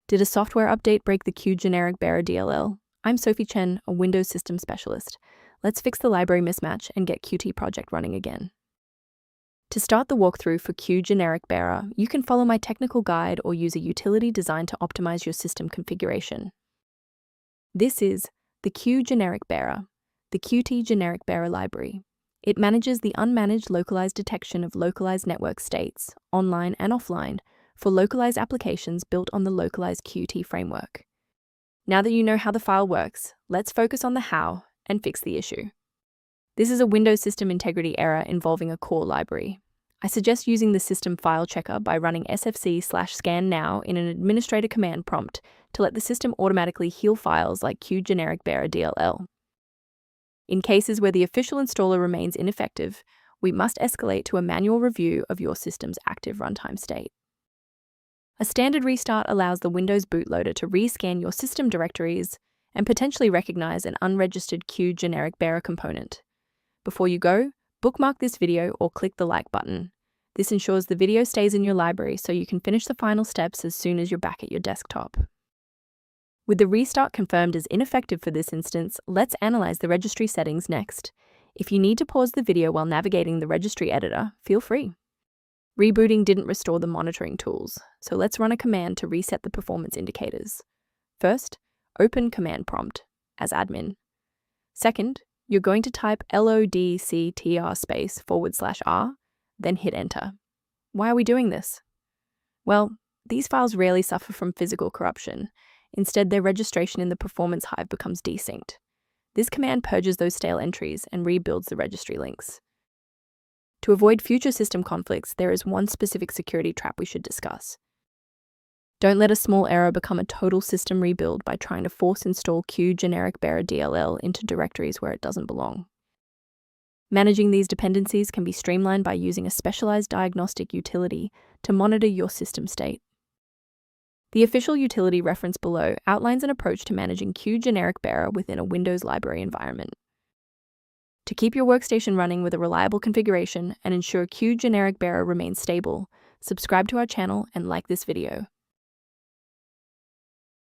Did a software update break the Qgenericbearer DLL? I'm Sophie Chen, a Windows system specialist. Let's fix the library mismatch and get Qt project running again. To start the walkthrough for Qgenericbearer, you can follow my technical guide or use a utility designed to optimize your system configuration. This is the Qgenericbearer, the Qgenericbearer library. It manages the unmanaged localized detection of localized network states, online and offline, for localized applications built on the localized Qt framework. Now that you know how the file works, let's focus on the how and fix the issue. This is a Windows system integrity error involving a core library. I suggest using the system file checker by running sfc/scan now in an administrator command prompt to let the system automatically heal files like Qgenericbearer DLL. In cases where the official installer remains ineffective, we must escalate to a manual review of your system's active runtime state. A standard restart allows the Windows bootloader to rescan your system directories and potentially recognize an unregistered Qgenericbearer component. Before you go, bookmark this video or click the like button. This ensures the video stays in your library so you can finish the final steps as soon as you're back at your desktop. With the restart confirmed as ineffective for this instance, let's analyze the registry settings next. If you need to pause the video while navigating the registry editor, feel free. Rebooting didn't restore the monitoring tools, so let's run a command to reset the performance indicators. First, open command prompt as admin. Second, you're going to type lodctr/r, then hit enter. Why are we doing this? Well, these files rarely suffer from physical corruption. Instead, their registration in the performance hive becomes desynced. This command purges those stale entries and rebuilds the registry links. To avoid future system conflicts, there is one specific security trap we should discuss. Don't let a small error become a total system rebuild by trying to force install Qgenericbearer DLL into directories where it doesn't belong. Managing these dependencies can be streamlined by using a specialized diagnostic utility to monitor your system state. The official utility reference below outlines an approach to managing Qgenericbearer within a Windows library environment. To keep your workstation running with a reliable configuration and ensure Qgenericbearer remains stable, subscribe to our channel and like this video.